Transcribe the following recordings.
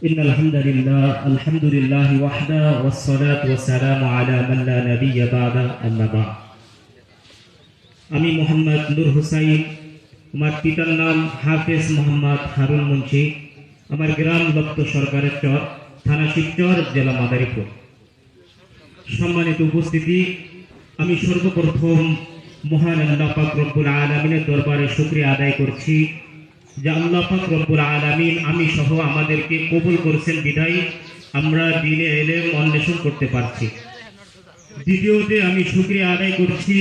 إن الحمد لله وحده والصلاة والسلام على من لا نبي بعد أما بعد আমি মোহাম্মদ নূর হুসাইন আমার পিতার নাম হাফেজ মোহাম্মদ হারুন মুন্সি আমার গ্রাম লপ্ত সরকারের চর থানা শিবচর জেলা মাদারীপুর সম্মানিত উপস্থিতি আমি সর্বপ্রথম মহান আল্লাহ পাক রব্বুল আলামিনের দরবারে শুকরিয়া আদায় করছি যে আল্লাহ পাক রব্বুল আলামিন আমি সহ আমাদেরকে কবুল করেছেন বিদায় আমরা দ্বীনে ইলম অন্বেষণ করতে পারছি। দ্বিতীয়তে আমি শুকরিয়া আদায় করছি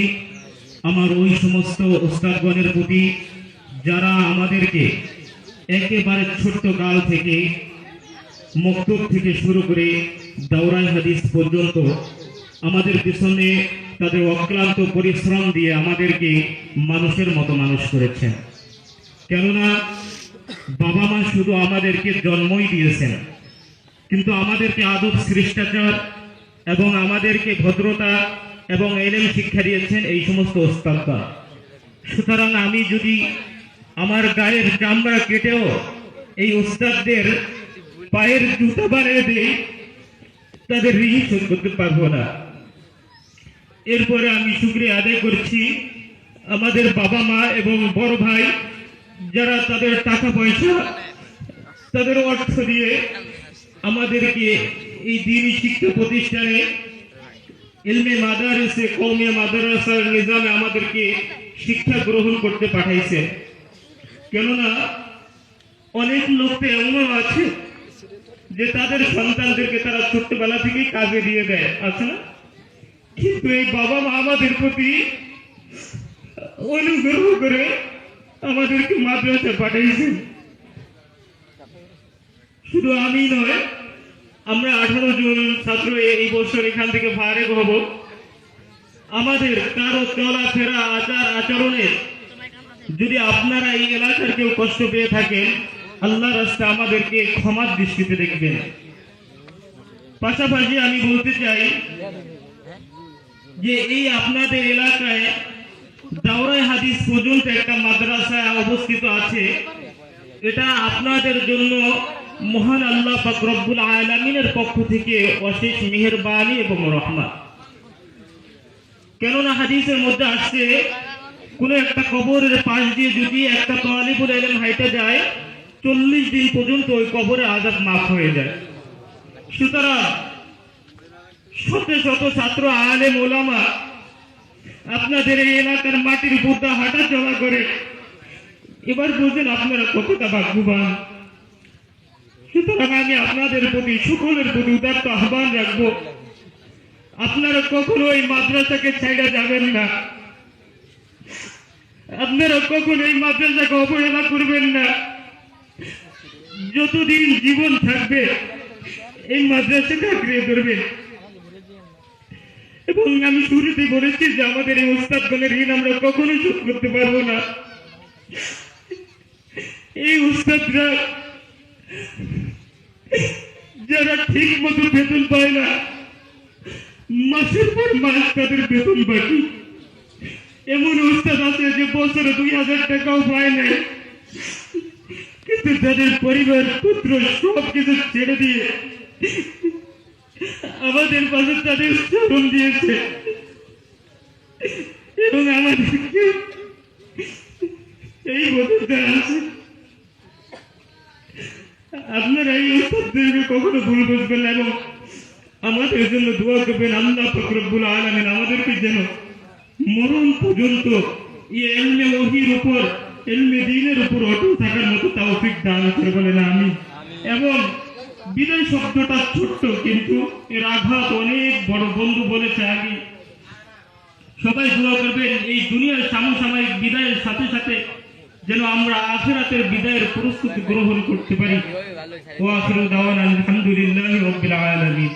আমার ওই সমস্ত উস্তাদগণের প্রতি যারা আমাদেরকে একেবারে ছোট্ট কাল থেকে মক্তব থেকে শুরু করে দাওরায়ে হাদিস পর্যন্ত আমাদের পিছনে তাদের অক্লান্ত পরিশ্রম দিয়ে আমাদেরকে মানুষের মতো মানুষ করেছেন। কেননা বাবা মা শুধু আমাদেরকে জন্মই দিয়েছেন, কিন্তু আমাদেরকে আদব শিষ্টাচার এবং আমাদেরকে ভদ্রতা এবং ইলম শিক্ষা দিয়েছেন এই সমস্ত ওস্তাদরা। সুতরাং আমি যদি আমার গায়ের চামড়া কেটেও এই ওস্তাদদের পায়ের জুতা বানিয়ে দিই তাদের ঋণ শোধ করতে পারবো না। এরপরে আমি শুকরিয়া আদায় করছি আমাদের বাবা মা এবং বড় ভাই যারা তাদের টাকা পয়সা তাদের অর্থ দিয়ে আমাদেরকে এই দ্বীনি শিক্ষা প্রতিষ্ঠানে ইলমে মাদারিসে কওমিয়া মাদ্রাসার নিজামে আমাদেরকে শিক্ষা গ্রহণ করতে পাঠাইছে। কেননা অনেক লোক তো এমনও আছে যে তাদের সন্তানদেরকে তারা ছোট্টবেলা থেকেই কাজে দিয়ে দেয়, আছে না? কিন্তু এই বাবা মা আমাদের প্রতি অনুগ্রহ করে আমাদেরকে মাদ্রাসায় পাঠাইছেন। শুধু আমি নয়, আমরা 18 জন ছাত্র এই বছর এখান থেকে ফারেগ হব। আমাদের কারো চলাফেরা আচার আচরণের যদি আপনারা এই এলাকার কেউ কষ্ট পেয়ে থাকেন আল্লাহর রাস্তায় আমাদেরকে ক্ষমার দৃষ্টিতে দেখবেন। পাশাপাশি আমি বলতে চাই যে এই আপনাদের এলাকায় দাওরায়ে হাদিস পর্যন্ত একটা মাদ্রাসা অবস্থিত আছে, এটা আপনাদের জন্য মহান আল্লাহ পাক রব্বুল আলামিনের পক্ষ থেকে অশেষ মেহেরবানি এবং রহমত। কেননা হাদিসের মধ্যে আসছে কোন একটা কবরের পাশ দিয়ে যদি একটা তালিবুল ইলম হাইটা যায় 40 দিন পর্যন্ত ওই কবরে আযাব মাফ হয়ে যায়। সুতরাং শত শত ছাত্র আলেম ওলামা আপনাদের এই এলাকার মাটির উপর হাঁটা চলা করে, এবার বুঝেন আপনারা কতটা ভাগ্যবান। সুতরাং আমি আপনাদের প্রতি সকলের প্রতি উদাত্ত আহ্বান রাখবো, আপনারা কখনো এই মাদ্রাসাকে ছেড়ে যাবেন না, আপনারা কখনো এই মাদ্রাসাকে অবহেলা করবেন না। যতদিন জীবন থাকবে এই মাদ্রাসাকে আঁকড়ে ধরবেন। এবং আমি শুরুতে বলেছি যে আমাদের এই উস্তাদগণের ঋণ আমরা কখনো শোধ করতে পারবো না। এই উস্তাদরা যারা ঠিক মতো বেতন পায় না, মাসের পর মাস তাদের বেতন বাকি, এমন উস্তাদ আছে যে বছরে 2000 টাকাও পায় না, কিন্তু তাদের পরিবার পুত্র সব কিছু ছেড়ে দিয়ে আমাদের পাশে তাদের শ্রম দিয়েছে এবং আমাদেরকে এই বছরটা আছে। আপনারা এই উস্তাদদেরকে কখনো ভুল বুঝবেন না এবং আমাদের জন্য দোয়া করবেন আল্লাহ পাক রব্বুল আলামিন আমাদেরকে যেন মরণ পর্যন্ত এই ইলমে ওহীর উপর ইলমে দ্বীনের উপর অটল থাকার মতো তৌফিক দান করে বলেন আমিন। এবং বিদায় শব্দটা ছোট্ট কিন্তু এর আঘাত অনেক বড়। বন্ধু বলেছে আগে সবাই দোয়া করবেন এই দুনিয়ার সাময়িক বিদায়ের সাথে সাথে যেন আমরা আখিরাতের বিদায়ের প্রস্তুতি গ্রহণ করতে পারি। ওয়া আখিরু দাওয়ানা আলহামদুলিল্লাহি রাব্বিল আলামিন।